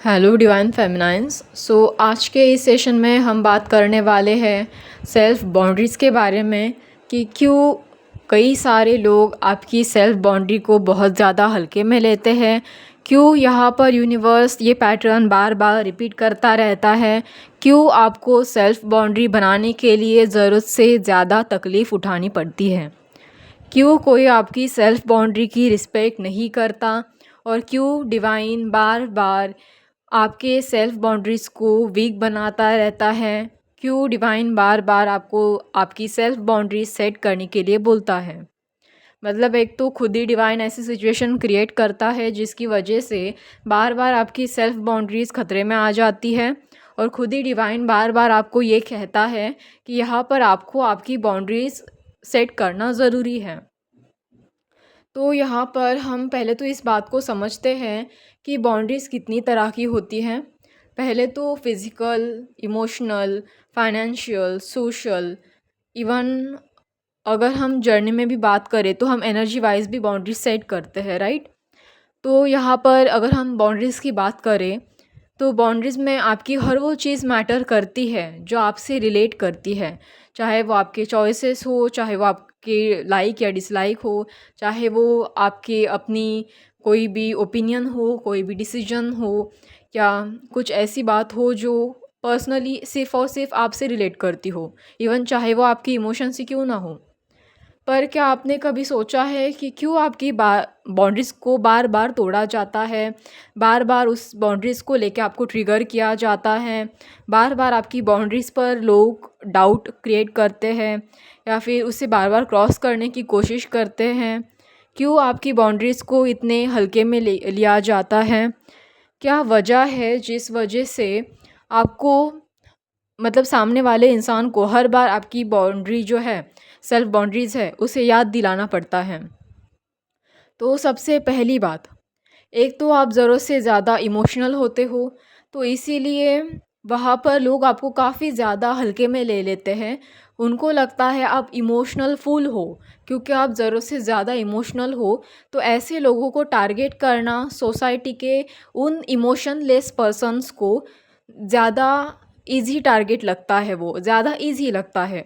Hello divine फेमिनाइन्स। आज के इस सेशन में हम बात करने वाले हैं सेल्फ़ बाउंड्रीज़ के बारे में कि क्यों कई सारे लोग आपकी सेल्फ़ बाउंड्री को बहुत ज़्यादा हल्के में लेते हैं। क्यों यहाँ पर यूनिवर्स ये पैटर्न बार बार रिपीट करता रहता है। क्यों आपको सेल्फ़ बाउंड्री बनाने के लिए ज़रूरत से ज़्यादा तकलीफ़ उठानी पड़ती है। क्यों कोई आपकी सेल्फ़ बाउंड्री की रिस्पेक्ट नहीं करता और क्यों डिवाइन बार बार आपके सेल्फ़ बाउंड्रीज़ को वीक बनाता रहता है। क्यों डिवाइन बार बार आपको आपकी सेल्फ़ बाउंड्रीज सेट करने के लिए बोलता है। मतलब एक तो खुद ही डिवाइन ऐसी सिचुएशन क्रिएट करता है जिसकी वजह से बार बार आपकी सेल्फ़ बाउंड्रीज़ खतरे में आ जाती है और खुद ही डिवाइन बार बार आपको ये कहता है कि यहाँ पर आपको आपकी बाउंड्रीज़ सेट करना ज़रूरी है। तो यहाँ पर हम पहले तो इस बात को समझते हैं कि बाउंड्रीज़ कितनी तरह की होती हैं। पहले तो physical, emotional, financial, social, even अगर हम जर्नी में भी बात करें तो हम एनर्जी वाइज भी बाउंड्रीज सेट करते हैं, राइट। तो यहाँ पर अगर हम बाउंड्रीज़ की बात करें तो बाउंड्रीज़ में आपकी हर वो चीज़ मैटर करती है जो आपसे रिलेट करती है। चाहे वो आपके चॉइसेस हो, चाहे वो आपके लाइक या डिसलाइक हो, चाहे वो आपके अपनी कोई भी ओपिनियन हो, कोई भी डिसीजन हो, या कुछ ऐसी बात हो जो पर्सनली सिर्फ़ और सिर्फ आपसे रिलेट करती हो, इवन चाहे वो आपकी इमोशन से क्यों ना हो। पर क्या आपने कभी सोचा है कि क्यों आपकी बाउंड्रीज़ को बार बार तोड़ा जाता है, बार बार उस बाउंड्रीज़ को लेके आपको ट्रिगर किया जाता है, बार बार आपकी बाउंड्रीज़ पर लोग डाउट क्रिएट करते हैं या फिर उसे बार बार क्रॉस करने की कोशिश करते हैं। क्यों आपकी बाउंड्रीज़ को इतने हल्के में लिया जाता है। क्या वजह है जिस वजह से आपको मतलब सामने वाले इंसान को हर बार आपकी बाउंड्री जो है, सेल्फ बाउंड्रीज़ है, उसे याद दिलाना पड़ता है। तो सबसे पहली बात, एक तो आप ज़रूरत से ज़्यादा इमोशनल होते हो, तो इसीलिए वहाँ पर लोग आपको काफ़ी ज़्यादा हल्के में ले लेते हैं। उनको लगता है आप इमोशनल फुल हो, क्योंकि आप ज़रूरत से ज़्यादा इमोशनल हो। तो ऐसे लोगों को टारगेट करना सोसाइटी के उन इमोशनलेस पर्सन्स को ज़्यादा इजी टारगेट लगता है, वो ज़्यादा इजी लगता है।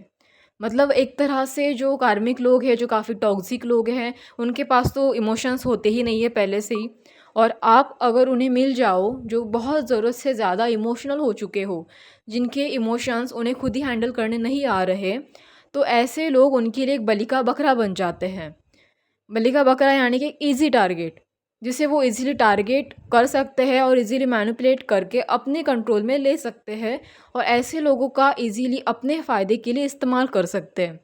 मतलब एक तरह से जो कार्मिक लोग हैं, जो काफ़ी टॉक्सिक लोग हैं, उनके पास तो इमोशंस होते ही नहीं है पहले से ही। और आप अगर उन्हें मिल जाओ जो बहुत ज़रूरत से ज़्यादा इमोशनल हो चुके हो, जिनके इमोशंस उन्हें खुद ही हैंडल करने नहीं आ रहे, तो ऐसे लोग उनके लिए एक बलि का बकरा बन जाते हैं। बलि का बकरा यानी कि ईज़ी टारगेट, जिसे वो इजीली टारगेट कर सकते हैं और इजीली मैनिपुलेट करके अपने कंट्रोल में ले सकते हैं और ऐसे लोगों का इजीली अपने फ़ायदे के लिए इस्तेमाल कर सकते हैं।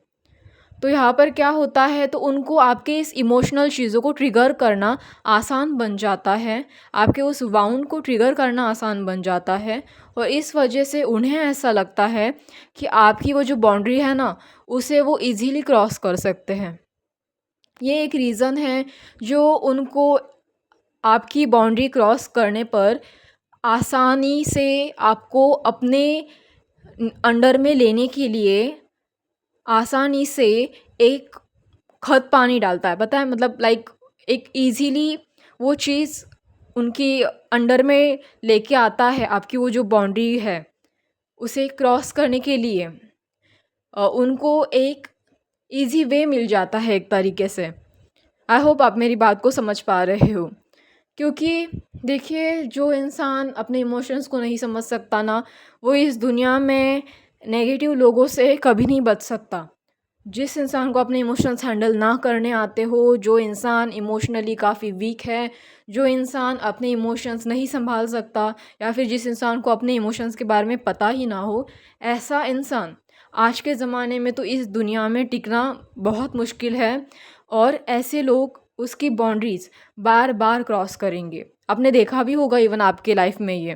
तो यहाँ पर क्या होता है, तो उनको आपके इस इमोशनल चीज़ों को ट्रिगर करना आसान बन जाता है, आपके उस वाउंड को ट्रिगर करना आसान बन जाता है और इस वजह से उन्हें ऐसा लगता है कि आपकी वो जो बाउंड्री है ना, उसे वो इजीली क्रॉस कर सकते हैं। ये एक रीज़न है जो उनको आपकी बाउंड्री क्रॉस करने पर आसानी से आपको अपने अंडर में लेने के लिए आसानी से एक खत पानी डालता है, पता है, मतलब लाइक एक इजीली वो चीज़ उनकी अंडर में लेके आता है। आपकी वो जो बाउंड्री है उसे क्रॉस करने के लिए उनको एक इजी वे मिल जाता है एक तरीके से। आई होप आप मेरी बात को समझ पा रहे हो। क्योंकि देखिए, जो इंसान अपने इमोशंस को नहीं समझ सकता ना, वो इस दुनिया में नेगेटिव लोगों से कभी नहीं बच सकता। जिस इंसान को अपने इमोशंस हैंडल ना करने आते हो, जो इंसान इमोशनली काफ़ी वीक है, जो इंसान अपने इमोशंस नहीं संभाल सकता, या फिर जिस इंसान को अपने इमोशंस के बारे में पता ही ना हो, ऐसा इंसान आज के ज़माने में तो इस दुनिया में टिकना बहुत मुश्किल है। और ऐसे लोग उसकी बाउंड्रीज़ बार बार क्रॉस करेंगे। आपने देखा भी होगा इवन आपके लाइफ में ये।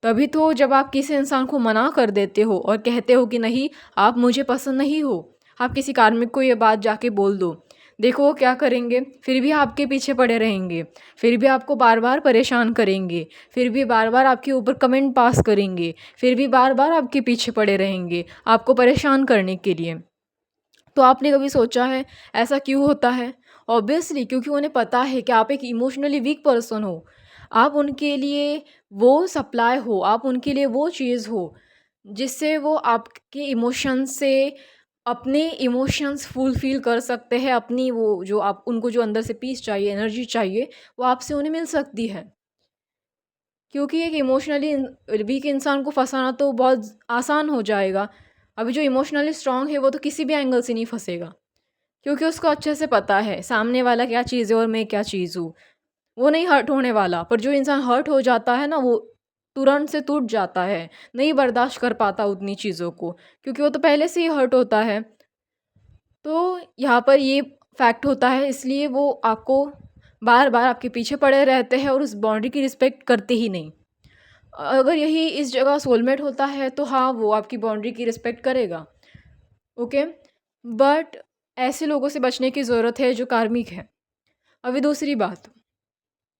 तभी तो जब आप किसी इंसान को मना कर देते हो और कहते हो कि नहीं, आप मुझे पसंद नहीं हो, आप किसी कार्मिक को ये बात जाके बोल दो, देखो वो क्या करेंगे, फिर भी आपके पीछे पड़े रहेंगे, फिर भी आपको बार बार परेशान करेंगे, फिर भी बार बार आपके ऊपर कमेंट पास करेंगे, फिर भी बार बार आपके पीछे पड़े रहेंगे आपको परेशान करने के लिए। तो आपने कभी सोचा है ऐसा क्यों होता है? ऑब्वियसली क्योंकि उन्हें पता है कि आप एक इमोशनली वीक पर्सन हो। आप उनके लिए वो सप्लाई हो, आप उनके लिए वो चीज़ हो, जिससे वो आपके इमोशंस से अपने इमोशंस फुलफ़िल कर सकते हैं। अपनी वो जो आप उनको जो अंदर से पीस चाहिए, एनर्जी चाहिए, वो आपसे उन्हें मिल सकती है। क्योंकि एक इमोशनली वीक इंसान को फँसाना तो बहुत आसान हो जाएगा। अभी जो इमोशनली स्ट्रॉन्ग है वो तो किसी भी एंगल से नहीं फँसेगा, क्योंकि उसको अच्छे से पता है सामने वाला क्या चीज़ है और मैं क्या चीज़ हूँ। वो नहीं हर्ट होने वाला। पर जो इंसान हर्ट हो जाता है ना, वो तुरंत से टूट जाता है, नहीं बर्दाश्त कर पाता उतनी चीज़ों को, क्योंकि वो तो पहले से ही हर्ट होता है। तो यहाँ पर ये फैक्ट होता है, इसलिए वो आपको बार-बार आपके पीछे पड़े रहते हैं और उस बाउंड्री की रिस्पेक्ट करते ही नहीं। अगर यही इस जगह सोलमेट होता है तो हाँ, वो आपकी बाउंड्री की रिस्पेक्ट करेगा, ओके? बट ऐसे लोगों से बचने की ज़रूरत है जो कार्मिक है। अभी दूसरी बात,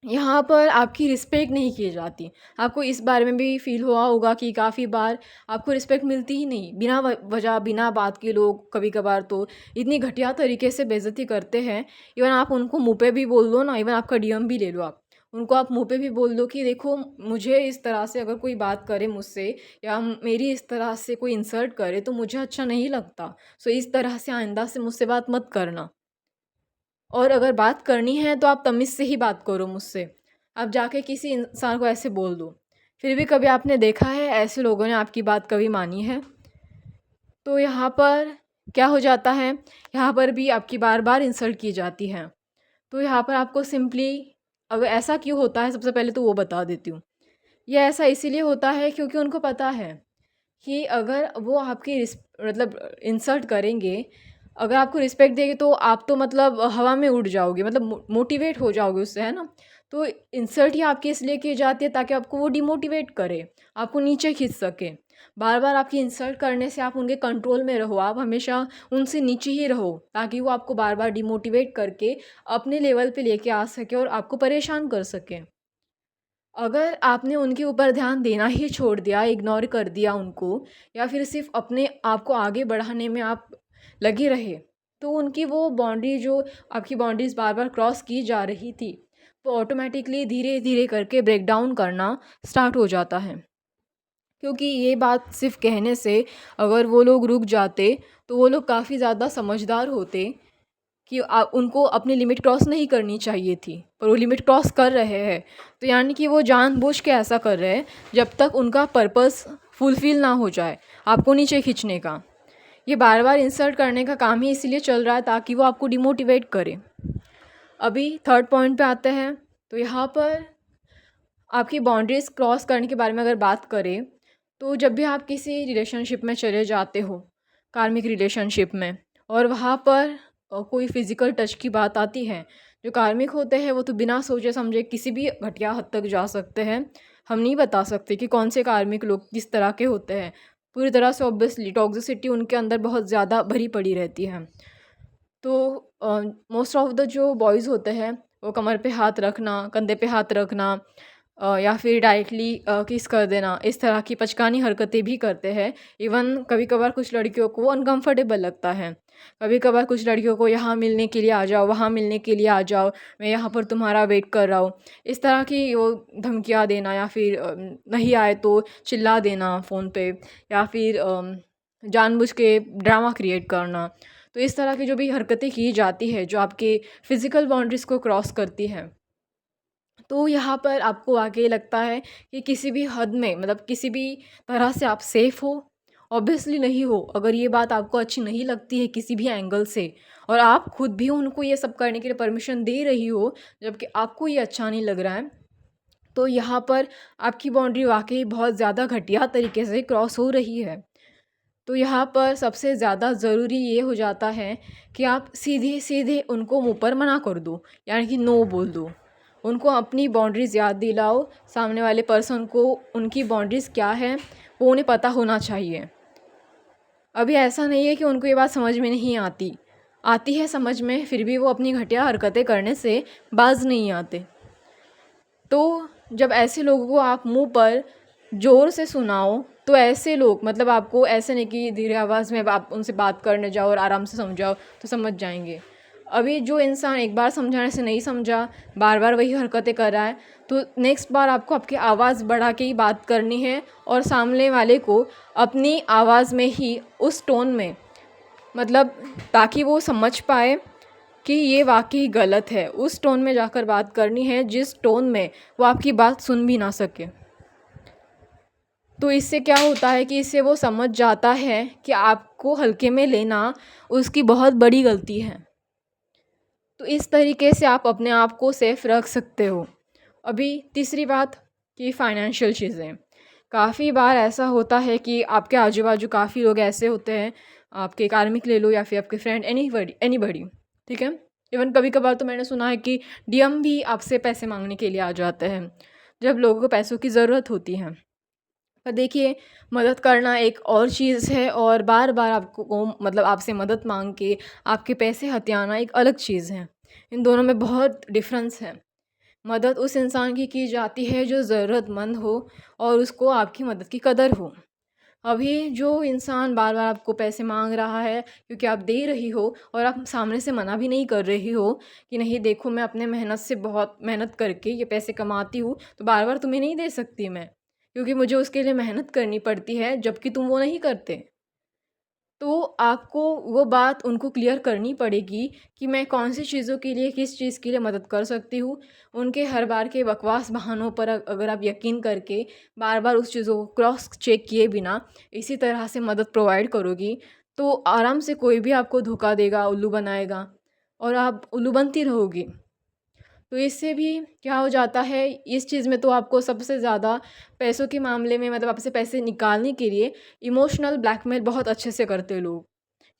यहाँ पर आपकी रिस्पेक्ट नहीं की जाती। आपको इस बारे में भी फ़ील हुआ होगा कि काफ़ी बार आपको रिस्पेक्ट मिलती ही नहीं। बिना वजह, बिना बात के लोग कभी-कभार तो इतनी घटिया तरीके से बेइज़्ज़ती करते हैं। इवन आप उनको मुँह पे भी बोल दो ना, इवन आपका डीएम भी ले लो आप। उनको आप मुँह पे भी बोल दो कि देखो, मुझे इस तरह से अगर कोई बात करे मुझसे या मेरी इस तरह से कोई इंसल्ट करे तो मुझे अच्छा नहीं लगता। सो इस तरह से आइंदा से मुझसे बात मत करना। और अगर बात करनी है तो आप तमीज़ से ही बात करो मुझसे। आप जाके किसी इंसान को ऐसे बोल दो। फिर भी कभी आपने देखा है ऐसे लोगों ने आपकी बात कभी मानी है? तो यहाँ पर क्या हो जाता है, यहाँ पर भी आपकी बार-बार इंसल्ट की जाती है। तो यहाँ पर आपको सिंपली, अगर ऐसा क्यों होता है सबसे पहले तो वो बता देती हूँ। ये ऐसा इसीलिए होता है क्योंकि उनको पता है कि अगर वो आपकी मतलब इंसल्ट करेंगे, अगर आपको रिस्पेक्ट देंगे तो आप तो मतलब हवा में उड़ जाओगे, मतलब मोटिवेट हो जाओगे उससे, है ना? तो इंसल्ट ही आपकी इसलिए की जाती है ताकि आपको वो डिमोटिवेट करे, आपको नीचे खींच सके। बार-बार आपकी इंसल्ट करने से आप उनके कंट्रोल में रहो, आप हमेशा उनसे नीचे ही रहो, ताकि वो आपको बार-बार डिमोटिवेट करके अपने लेवल पे लेके आ सके और आपको परेशान कर सके। अगर आपने उनके ऊपर ध्यान देना ही छोड़ दिया, इग्नोर कर दिया उनको, या फिर सिर्फ़ अपने आप को आगे बढ़ाने में आप लगे रहे, तो उनकी वो बाउंड्री जो आपकी बाउंड्रीज़ बार-बार क्रॉस की जा रही थी, वो ऑटोमैटिकली धीरे-धीरे करके ब्रेक डाउन करना स्टार्ट हो जाता है। क्योंकि ये बात सिर्फ़ कहने से अगर वो लोग रुक जाते, तो वो लोग काफ़ी ज़्यादा समझदार होते कि उनको अपनी लिमिट क्रॉस नहीं करनी चाहिए थी, पर वो लिमिट क्रॉस कर रहे हैं। तो यानी कि वो जानबूझ के ऐसा कर रहे हैं, जब तक उनका पर्पस फुलफ़िल ना हो जाए, आपको नीचे खींचने का। ये बार-बार इंसल्ट करने का काम ही इसीलिए चल रहा है ताकि वो आपको डिमोटिवेट करे। अभी थर्ड पॉइंट पे आते हैं, तो यहाँ पर आपकी बाउंड्रीज़ क्रॉस करने के बारे में अगर बात करें, तो जब भी आप किसी रिलेशनशिप में चले जाते हो, कार्मिक रिलेशनशिप में, और वहाँ पर कोई फ़िज़िकल टच की बात आती है, जो कार्मिक होते हैं वो तो बिना सोचे समझे किसी भी घटिया हद तक जा सकते हैं। हम नहीं बता सकते कि कौन से कार्मिक लोग किस तरह के होते हैं। पूरी तरह से ऑब्वियसली टॉक्सिसिटी उनके अंदर बहुत ज़्यादा भरी पड़ी रहती है। तो मोस्ट ऑफ द जो बॉयज़ होते हैं, वो कमर पे हाथ रखना, कंधे पे हाथ रखना, या फिर डायरेक्टली किस कर देना, इस तरह की पचकानी हरकतें भी करते हैं। इवन कभी-कभार कुछ लड़कियों को अनकंफर्टेबल लगता है। कभी-कभार कुछ लड़कियों को यहाँ मिलने के लिए आ जाओ, वहाँ मिलने के लिए आ जाओ, मैं यहाँ पर तुम्हारा वेट कर रहा हूँ। इस तरह की वो धमकियाँ देना, या फिर नहीं आए तो चिल्ला देना फ़ोन पे, या फिर जानबूझ के ड्रामा क्रिएट करना। तो इस तरह की जो भी हरकतें की जाती है, जो आपके फ़िज़िकल बाउंड्रीज़ को क्रॉस करती हैं, तो यहाँ पर आपको आके लगता है कि किसी भी हद में, मतलब किसी भी तरह से आप सेफ़ हो? ऑब्वियसली नहीं हो। अगर ये बात आपको अच्छी नहीं लगती है किसी भी एंगल से, और आप खुद भी उनको ये सब करने के लिए परमिशन दे रही हो, जबकि आपको ये अच्छा नहीं लग रहा है, तो यहाँ पर आपकी बाउंड्री वाक़ई बहुत ज़्यादा घटिया तरीके से क्रॉस हो रही है। तो यहाँ पर सबसे ज़्यादा ज़रूरी ये हो जाता है कि आप सीधे-सीधे उनको मुँह पर मना कर दो, यानी कि नो बोल दो। उनको अपनी बाउंड्रीज़ याद दिलाओ, सामने वाले पर्सन को उनकी बाउंड्रीज़ क्या है, वो उन्हें पता होना चाहिए। अभी ऐसा नहीं है कि उनको ये बात समझ में नहीं आती, आती है समझ में, फिर भी वो अपनी घटिया हरकतें करने से बाज़ नहीं आते। तो जब ऐसे लोगों को आप मुँह पर ज़ोर से सुनाओ, तो ऐसे लोग, मतलब आपको ऐसे नहीं कि धीरे आवाज़ में आप उनसे बात करने जाओ और आराम से समझाओ तो समझ जाएँगे। अभी जो इंसान एक बार समझाने से नहीं समझा, बार बार वही हरकतें कर रहा है, तो नेक्स्ट बार आपको आपकी आवाज़ बढ़ा के ही बात करनी है और सामने वाले को अपनी आवाज़ में ही उस टोन में, मतलब ताकि वो समझ पाए कि ये वाकई गलत है, उस टोन में जाकर बात करनी है जिस टोन में वो आपकी बात सुन भी ना सके। तो इससे क्या होता है कि इससे वो समझ जाता है कि आपको हल्के में लेना उसकी बहुत बड़ी गलती है। तो इस तरीके से आप अपने आप को सेफ रख सकते हो। अभी तीसरी बात कि फ़ाइनेंशियल चीज़ें, काफ़ी बार ऐसा होता है कि आपके आजू बाजू काफ़ी लोग ऐसे होते हैं, आपके कार्मिक ले लो या फिर आपके फ्रेंड, एनीबडी, ठीक है। इवन कभी कभार तो मैंने सुना है कि डीएम भी आपसे पैसे मांगने के लिए आ जाते हैं जब लोगों को पैसों की ज़रूरत होती है। पर देखिए, मदद करना एक और चीज़ है और बार बार आपको मतलब आपसे मदद मांग के आपके पैसे हथियाना एक अलग चीज़ है। इन दोनों में बहुत डिफरेंस है। मदद उस इंसान की जाती है जो ज़रूरतमंद हो और उसको आपकी मदद की कदर हो। अभी जो इंसान बार बार आपको पैसे मांग रहा है क्योंकि आप दे रही हो और आप सामने से मना भी नहीं कर रही हो कि नहीं देखो, मैं अपने मेहनत से बहुत मेहनत करके ये पैसे कमाती हूँ, तो बार बार तुम्हें नहीं दे सकती मैं, क्योंकि मुझे उसके लिए मेहनत करनी पड़ती है, जबकि तुम वो नहीं करते। तो आपको वो बात उनको क्लियर करनी पड़ेगी कि मैं कौन सी चीज़ों के लिए, किस चीज़ के लिए मदद कर सकती हूँ। उनके हर बार के बकवास बहानों पर अगर आप यकीन करके बार बार उस चीज़ों को क्रॉस चेक किए बिना इसी तरह से मदद प्रोवाइड करोगी, तो आराम से कोई भी आपको धोखा देगा, उल्लू बनाएगा और आप उल्लू बनती रहोगी। तो इससे भी क्या हो जाता है, इस चीज़ में तो आपको सबसे ज़्यादा पैसों के मामले में, मतलब आपसे पैसे निकालने के लिए इमोशनल ब्लैकमेल बहुत अच्छे से करते हैं लोग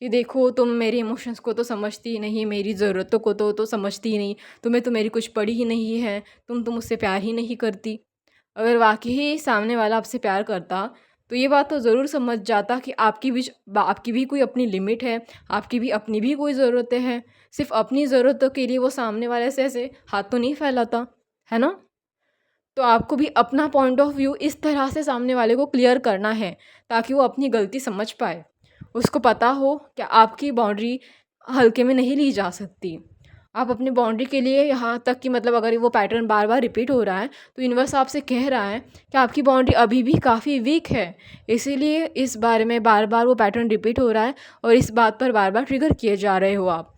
कि देखो, तुम मेरे इमोशंस को तो समझती ही नहीं, मेरी ज़रूरतों को तो समझती ही नहीं, तुम्हें तो मेरी कुछ पड़ी ही नहीं है, तुम मुझसे प्यार ही नहीं करती। अगर वाकई सामने वाला आपसे प्यार करता तो ये बात तो ज़रूर समझ जाता कि आपकी भी कोई अपनी लिमिट है, आपकी भी अपनी भी कोई ज़रूरतें हैं। सिर्फ़ अपनी ज़रूरतों के लिए वो सामने वाले से ऐसे हाथ तो नहीं फैलाता, है ना? तो आपको भी अपना पॉइंट ऑफ व्यू इस तरह से सामने वाले को क्लियर करना है ताकि वो अपनी गलती समझ पाए। उसको पता हो कि आपकी बाउंड्री हल्के में नहीं ली जा सकती। आप अपनी बाउंड्री के लिए यहाँ तक कि मतलब अगर वो पैटर्न बार बार रिपीट हो रहा है तो यूनिवर्स आपसे कह रहा है कि आपकी बाउंड्री अभी भी काफ़ी वीक है, इसीलिए इस बारे में बार बार वो पैटर्न रिपीट हो रहा है और इस बात पर बार बार ट्रिगर किए जा रहे हो। आप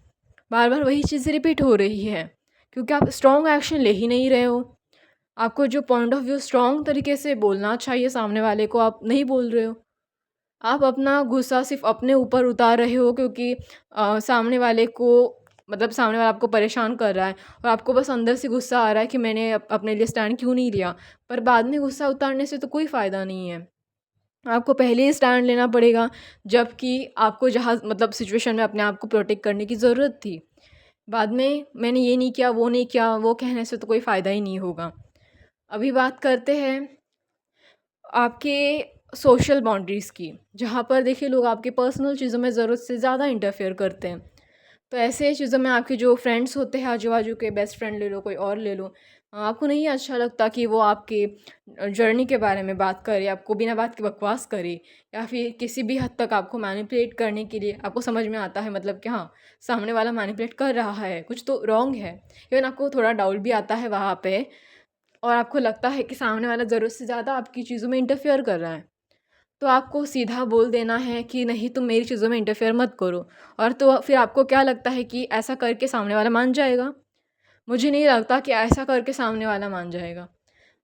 बार बार वही चीज़ रिपीट हो रही है क्योंकि आप स्ट्रॉन्ग एक्शन ले ही नहीं रहे हो। आपको जो पॉइंट ऑफ व्यू स्ट्रॉन्ग तरीके से बोलना चाहिए सामने वाले को, आप नहीं बोल रहे हो। आप अपना गुस्सा सिर्फ़ अपने ऊपर उतार रहे हो क्योंकि सामने वाले को, मतलब सामने वाला आपको परेशान कर रहा है और आपको बस अंदर से गुस्सा आ रहा है कि मैंने अपने लिए स्टैंड क्यों नहीं लिया। पर बाद में गुस्सा उतारने से तो कोई फ़ायदा नहीं है। आपको पहले ही स्टैंड लेना पड़ेगा, जबकि आपको जहाँ मतलब सिचुएशन में अपने आप को प्रोटेक्ट करने की ज़रूरत थी। बाद में मैंने ये नहीं किया, वो नहीं किया, वो कहने से तो कोई फ़ायदा ही नहीं होगा। अभी बात करते हैं आपके सोशल बाउंड्रीज़ की, जहाँ पर देखिए लोग आपके पर्सनल चीज़ों में ज़रूरत से ज़्यादा इंटरफेयर करते हैं। तो ऐसे चीज़ों में आपके जो फ्रेंड्स होते हैं, आजू बाजू के बेस्ट फ्रेंड ले लो, कोई और ले लो, आपको नहीं अच्छा लगता कि वो आपके जर्नी के बारे में बात करे, आपको बिना बात के बकवास करे, या फिर किसी भी हद तक आपको मैनिपुलेट करने के लिए आपको समझ में आता है, मतलब कि हाँ, सामने वाला मैनिपुलेट कर रहा है, कुछ तो रॉन्ग है। इवन आपको थोड़ा डाउट भी आता है वहाँ पे और आपको लगता है कि सामने वाला ज़रूरत से ज़्यादा आपकी चीज़ों में इंटरफेयर कर रहा है, तो आपको सीधा बोल देना है कि नहीं, तुम मेरी चीज़ों में इंटरफेयर मत करो। और तो फिर आपको क्या लगता है कि ऐसा करके सामने वाला मान जाएगा? मुझे नहीं लगता कि ऐसा करके सामने वाला मान जाएगा।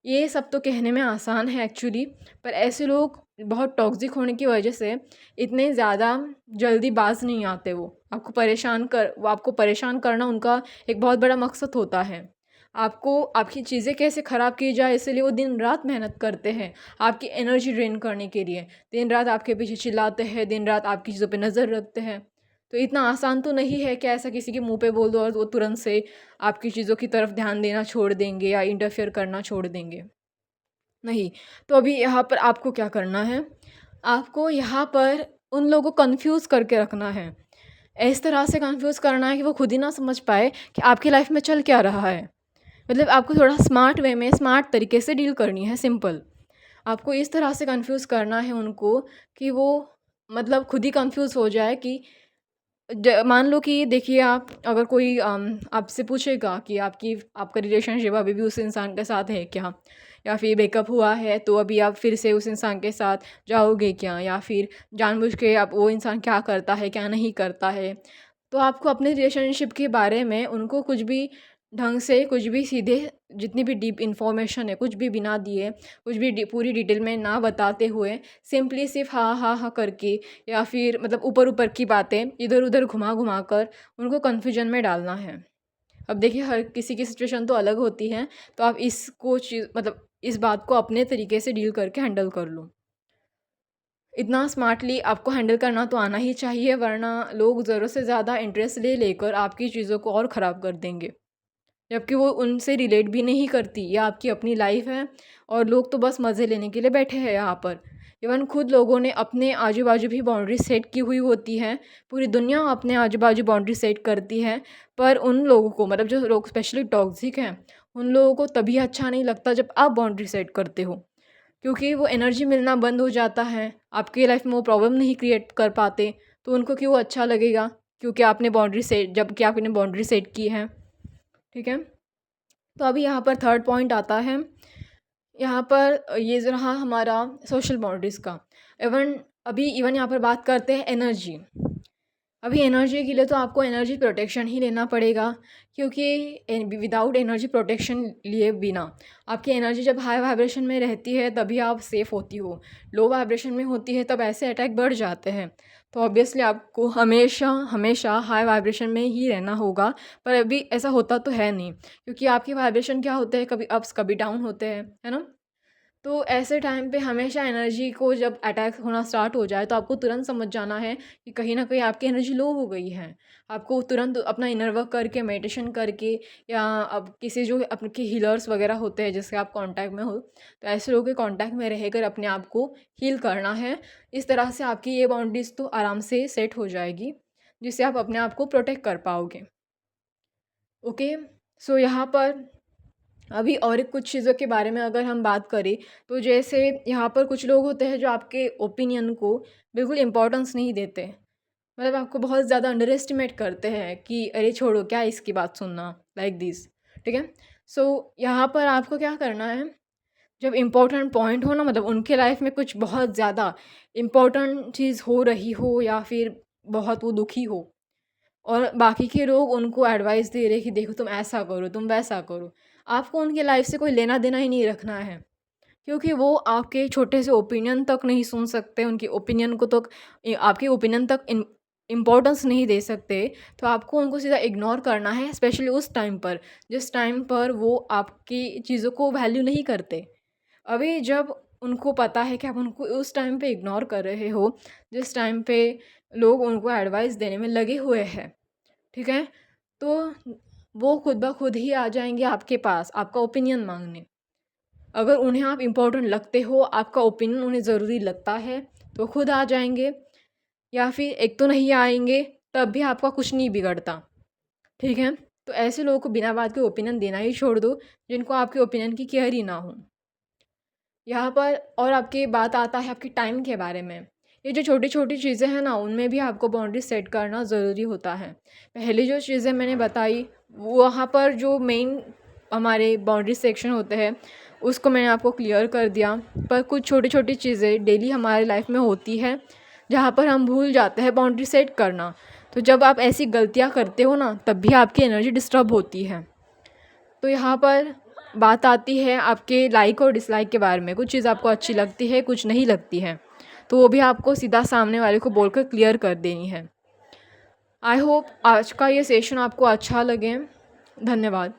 ये सब तो कहने में आसान है एक्चुअली, पर ऐसे लोग बहुत टॉक्सिक होने की वजह से इतने ज़्यादा जल्दी बाज नहीं आते। वो आपको परेशान करना उनका एक बहुत बड़ा मकसद होता है। आपको आपकी चीज़ें कैसे ख़राब की जाए, इसलिए वो दिन रात मेहनत करते हैं आपकी एनर्जी ड्रेन करने के लिए। दिन रात आपके पीछे चिल्लाते हैं, दिन रात आपकी चीज़ों पे नज़र रखते हैं। तो इतना आसान तो नहीं है कि ऐसा किसी के मुंह पे बोल दो और वो तुरंत से आपकी चीज़ों की तरफ ध्यान देना छोड़ देंगे या इंटरफेयर करना छोड़ देंगे। नहीं। तो अभी यहाँ पर आपको क्या करना है, आपको यहाँ पर उन लोगों को कन्फ्यूज़ करके रखना है। इस तरह से कन्फ्यूज़ करना है कि वो खुद ही ना समझ पाए कि आपकी लाइफ में चल क्या रहा है। मतलब आपको थोड़ा स्मार्ट वे में, स्मार्ट तरीके से डील करनी है, सिंपल। आपको इस तरह से कन्फ्यूज़ करना है उनको कि वो मतलब खुद ही कन्फ्यूज़ हो जाए कि मान लो कि देखिए, आप अगर कोई आपसे पूछेगा कि आपका रिलेशनशिप अभी भी उस इंसान के साथ है क्या, या फिर ब्रेकअप हुआ है तो अभी आप फिर से उस इंसान के साथ जाओगे क्या, या फिर जानबूझ के आप वो इंसान क्या करता है क्या नहीं करता है, तो आपको अपने रिलेशनशिप के बारे में उनको कुछ भी ढंग से, कुछ भी सीधे, जितनी भी डीप इन्फॉर्मेशन है कुछ भी बिना दिए, कुछ भी पूरी डिटेल में ना बताते हुए, सिंपली सिर्फ हाँ हाँ हाँ करके, या फिर मतलब ऊपर ऊपर की बातें इधर उधर घुमा घुमा कर उनको कन्फ्यूजन में डालना है। अब देखिए, हर किसी की सिचुएशन तो अलग होती है, तो आप इसको चीज़ मतलब इस बात को अपने तरीके से डील करके हैंडल कर लो। इतना स्मार्टली आपको हैंडल करना तो आना ही चाहिए, वरना लोग ज़रूरत से ज़्यादा इंटरेस्ट ले लेकर आपकी चीज़ों को और ख़राब कर देंगे, जबकि वो उनसे रिलेट भी नहीं करती। यह आपकी अपनी लाइफ है और लोग तो बस मज़े लेने के लिए बैठे हैं यहाँ पर। इवन खुद लोगों ने अपने आजू बाजू भी बाउंड्री सेट की हुई होती है, पूरी दुनिया अपने आजू बाजू बाउंड्री सेट करती है, पर उन लोगों को, मतलब जो लोग स्पेशली टॉक्सिक हैं, उन लोगों को तभी अच्छा नहीं लगता जब आप बाउंड्री सेट करते हो, क्योंकि वो एनर्जी मिलना बंद हो जाता है, आपकी लाइफ में वो प्रॉब्लम नहीं क्रिएट कर पाते, तो उनको क्यों अच्छा लगेगा, क्योंकि आपने बाउंड्री सेट, जबकि आपने बाउंड्री सेट की है। ठीक है, तो अभी यहाँ पर थर्ड पॉइंट आता है। यहाँ पर ये रहा हमारा सोशल बाउंड्रीज़ का। इवन यहाँ पर बात करते हैं एनर्जी। अभी एनर्जी के लिए तो आपको एनर्जी प्रोटेक्शन ही लेना पड़ेगा, क्योंकि विदाउट एनर्जी प्रोटेक्शन लिए बिना आपकी एनर्जी जब हाई वाइब्रेशन में रहती है तभी आप सेफ़ होती हो, लो वाइब्रेशन में होती है तब ऐसे अटैक बढ़ जाते हैं। तो ऑब्वियसली आपको हमेशा हमेशा हाई वाइब्रेशन में ही रहना होगा, पर अभी ऐसा होता तो है नहीं, क्योंकि आपके वाइब्रेशन क्या होते हैं, कभी अप्स कभी डाउन होते हैं, है ना। तो ऐसे टाइम पे हमेशा एनर्जी को जब अटैक होना स्टार्ट हो जाए तो आपको तुरंत समझ जाना है कि कहीं ना कहीं आपकी एनर्जी लो हो गई है। आपको तुरंत अपना इनर वर्क करके, मेडिटेशन करके, या अब किसी जो आपके हीलर्स वगैरह होते हैं जिससे आप कांटेक्ट में हो, तो ऐसे लोगों के कांटेक्ट में रहकर अपने आप को हील करना है। इस तरह से आपकी ये बाउंड्रीज तो आराम से सेट हो जाएगी, जिससे आप अपने आप को प्रोटेक्ट कर पाओगे। ओके, सो यहाँ पर अभी और कुछ चीज़ों के बारे में अगर हम बात करें, तो जैसे यहाँ पर कुछ लोग होते हैं जो आपके ओपिनियन को बिल्कुल इम्पोर्टेंस नहीं देते, मतलब आपको बहुत ज़्यादा अंडर एस्टिमेट करते हैं कि अरे छोड़ो, क्या इसकी बात सुनना, लाइक दिस। ठीक है, सो यहाँ पर आपको क्या करना है, जब इम्पोर्टेंट पॉइंट हो ना, मतलब उनके लाइफ में कुछ बहुत ज़्यादा इम्पोर्टेंट चीज़ हो रही हो, या फिर बहुत वो दुखी हो, और बाकी के लोग उनको एडवाइस दे रहे कि देखो तुम ऐसा करो, तुम वैसा करो, आपको उनकी लाइफ से कोई लेना देना ही नहीं रखना है, क्योंकि वो आपके छोटे से ओपिनियन तक नहीं सुन सकते, उनकी ओपिनियन को तो आपके ओपिनियन तक इम्पोर्टेंस नहीं दे सकते। तो आपको उनको सीधा इग्नोर करना है, स्पेशली उस टाइम पर जिस टाइम पर वो आपकी चीज़ों को वैल्यू नहीं करते। अभी जब उनको पता है कि आप उनको उस टाइम पे इग्नोर कर रहे हो, जिस टाइम पे लोग उनको एडवाइस देने में लगे हुए हैं, ठीक है, तो वो खुद ब खुद ही आ जाएंगे आपके पास आपका ओपिनियन मांगने। अगर उन्हें आप इम्पोर्टेंट लगते हो, आपका ओपिनियन उन्हें ज़रूरी लगता है, तो खुद आ जाएंगे, या फिर एक तो नहीं आएंगे तब भी आपका कुछ नहीं बिगड़ता। ठीक है, तो ऐसे लोगों को बिना बात के ओपिनियन देना ही छोड़ दो, जिनको आपके ओपिनियन की केयर ही ना हो। यहाँ पर और आपकी बात आता है आपकी टाइम के बारे में। ये जो छोटी छोटी चीज़ें हैं ना, उनमें भी आपको बाउंड्री सेट करना ज़रूरी होता है। पहले जो चीज़ें मैंने बताई, वहाँ पर जो मेन हमारे बाउंड्री सेक्शन होते हैं उसको मैंने आपको क्लियर कर दिया, पर कुछ छोटी छोटी चीज़ें डेली हमारे लाइफ में होती है जहाँ पर हम भूल जाते हैं बाउंड्री सेट करना। तो जब आप ऐसी गलतियाँ करते हो ना, तब भी आपकी एनर्जी डिस्टर्ब होती है। तो यहाँ पर बात आती है आपके लाइक और डिसलाइक के बारे में। कुछ चीज़ आपको अच्छी लगती है, कुछ नहीं लगती है, तो वो भी आपको सीधा सामने वाले को बोलकर क्लियर कर देनी है। आई होप आज का ये सेशन आपको अच्छा लगे। धन्यवाद।